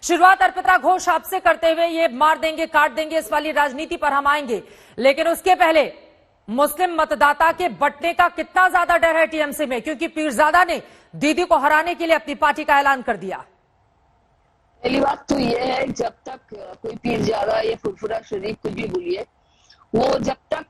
शुरुआत अर्पिता घोष आपसे करते हुए, ये मार देंगे काट देंगे इस वाली राजनीति पर हम आएंगे, लेकिन उसके पहले मुस्लिम मतदाता के बंटने का कितना ज्यादा डर है टीएमसी में, क्योंकि पीरजादा ने दीदी को हराने के लिए अपनी पार्टी का ऐलान कर दिया। पहली बात तो ये है, जब तक कोई पीरजादा या फुरफुरा शरीफ कुछ भी बोलिए, वो जब तक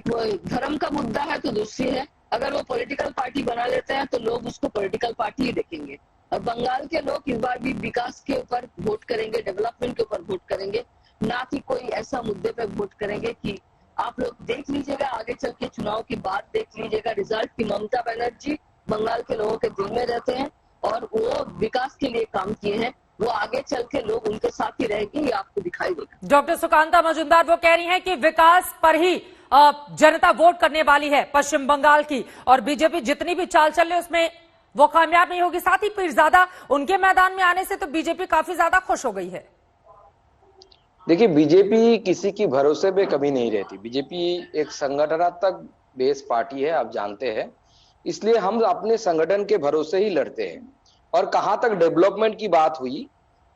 वो एक धर्म का मुद्दा है तो दूसरी है। अगर वो पॉलिटिकल पार्टी बना लेते हैं तो लोग उसको पॉलिटिकल पार्टी ही देखेंगे। और बंगाल के लोग इस बार भी विकास के ऊपर वोट करेंगे, डेवलपमेंट के ऊपर वोट करेंगे, ना कि कोई ऐसा मुद्दे पे वोट करेंगे कि आप लोग देख लीजिएगा, आगे चल के चुनाव के बाद देख लीजिएगा रिजल्ट की ममता बनर्जी बंगाल के लोगों के दिल में रहते हैं और वो विकास के लिए काम किए हैं। वो आगे चल के लोग उनके साथ ही रहेंगे, ये आपको दिखाई देगा। डॉक्टर सुकांता मजुमदार वो कह रही हैं कि विकास पर ही जनता वोट करने वाली है पश्चिम बंगाल की, और बीजेपी जितनी भी चाल चल रही है उसमें वो कामयाब नहीं होगी। साथ ही पीरजादा उनके मैदान में आने से तो बीजेपी काफी ज्यादा खुश हो गई है। देखिए, बीजेपी किसी की भरोसे पे कभी नहीं रहती। बीजेपी एक संगठनात्मक बेस पार्टी है, आप जानते हैं, इसलिए हम अपने संगठन के भरोसे ही लड़ते हैं। और कहां तक डेवलपमेंट की बात हुई,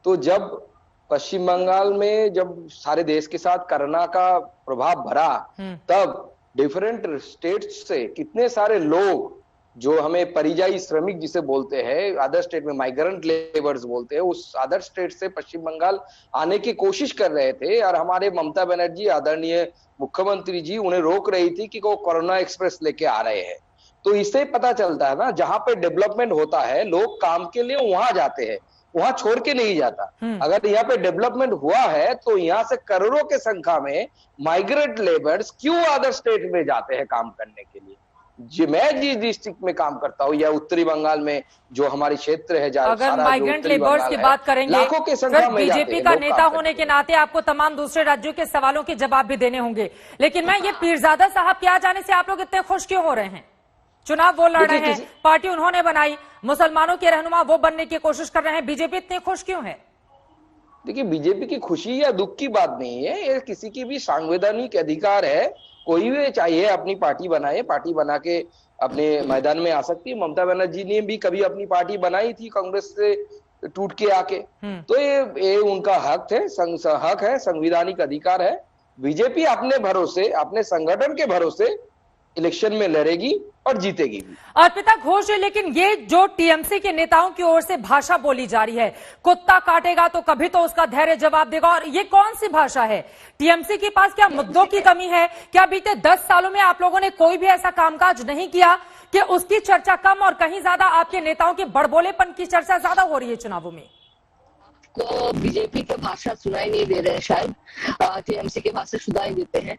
तो जब पश्चिम बंगाल में जब सारे देश के साथ कोरोना का प्रभाव भरा, तब डिफरेंट स्टेट्स से कितने सारे लोग जो हमें परियायी श्रमिक जिसे बोलते हैं, अदर स्टेट में माइग्रेंट लेबर्स बोलते हैं, उस अदर स्टेट से पश्चिम बंगाल आने की कोशिश कर रहे थे। और हमारे ममता बनर्जी आदरणीय मुख्यमंत्री जी उन्हें रोक रही थी कि वो कोरोना एक्सप्रेस लेके आ रहे हैं। तो इससे पता चलता है ना, जहां पे डेवलपमेंट होता है लोग काम के लिए वहां जाते हैं, वहां छोड़ के नहीं जाता। अगर यहाँ पे डेवलपमेंट हुआ है तो यहाँ से करोड़ों के संख्या में माइग्रेंट लेबर्स क्यों अदर स्टेट में जाते हैं काम करने के लिए। मैं जिस डिस्ट्रिक्ट में काम करता हूँ या उत्तरी बंगाल में जो हमारी क्षेत्र है, अगर माइग्रेंट लेबर्स की बात करेंगे, लाखों की संख्या में बीजेपी का नेता होने के नाते आपको तमाम दूसरे राज्यों के सवालों के जवाब भी देने होंगे, लेकिन मैं ये पीरजादा साहब के आ जाने से आप लोग इतने खुश क्यों हो रहे हैं? चुनाव वो लड़ रहे हैं, पार्टी उन्होंने बनाई, मुसलमानों के रहनुमा वो बनने की कोशिश कर रहे हैं, बीजेपी इतने खुश क्यों है? देखिए, बीजेपी की खुशी या दुख की बात नहीं है, ये किसी की भी संवैधानिक अधिकार है। कोई भी चाहिए अपनी पार्टी बनाए, पार्टी बना के अपने मैदान में आ सकती है। ममता बनर्जी ने भी कभी अपनी पार्टी बनाई थी कांग्रेस से टूट के आके, तो ये उनका हक है, हक है, संवैधानिक अधिकार है। बीजेपी अपने भरोसे, अपने संगठन के भरोसे इलेक्शन में लड़ेगी और जीतेगी भी। अर्पिता घोष, लेकिन ये जो टीएमसी के नेताओं की ओर से भाषा बोली जा रही है, कुत्ता काटेगा तो कभी तो उसका धैर्य जवाब देगा, और ये कौन सी भाषा है? टीएमसी के पास क्या मुद्दों की कमी है? क्या बीते 10 सालों में आप लोगों ने कोई भी ऐसा कामकाज नहीं किया कि उसकी चर्चा कम और कहीं ज्यादा आपके नेताओं के बड़बोलेपन की चर्चा ज्यादा हो रही है चुनावों में? तो बीजेपी के भाषा सुनाई नहीं दे रहे हैं, शायद टीएमसी के भाषा सुनाई देते हैं।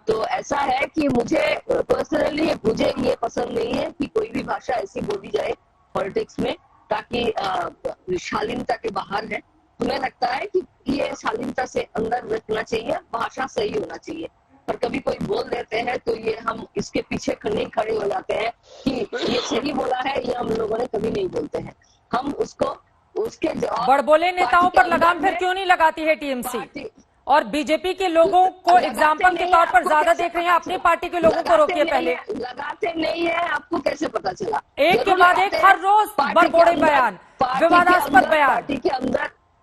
तो ऐसा है कि मुझे पर्सनली मुझे ये पसंद नहीं है कि कोई भी भाषा ऐसी बोली जाए पॉलिटिक्स में ताकि शालीनता के बाहर है। तुम्हें लगता है कि ये शालीनता से अंदर रखना चाहिए, भाषा सही होना चाहिए। पर कभी कोई बोल देते हैं तो ये हम इसके पीछे नहीं खड़े हो जाते हैं कि ये सही बोला है, ये हम लोगों ने कभी नहीं बोलते हैं। हम उसको उसके बड़बोले नेताओं पर लगाम फिर क्यों नहीं लगाती है टीएमसी? और बीजेपी के लोगों को एग्जाम्पल के तौर पर ज्यादा देख रहे हैं, अपनी पार्टी के लोगों को रोकिए पहले। लगाते नहीं है, आपको कैसे पता चला? एक के बाद एक हर रोज बड़बोड़े बयान, विवादास्पद बयान।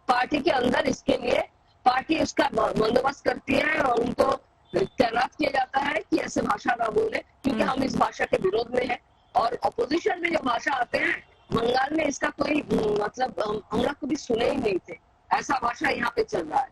पार्टी के अंदर इसके लिए पार्टी उसका बंदोबस्त करती है और उनको तैनात किया जाता है कि ऐसे भाषा ना बोले, क्योंकि हम इस भाषा के विरोध में है। और अपोजिशन में जो भाषा आते हैं बंगाल में, इसका कोई मतलब हम लोग कभी सुने ही नहीं थे। ऐसा भाषा यहाँ पे चल रहा है।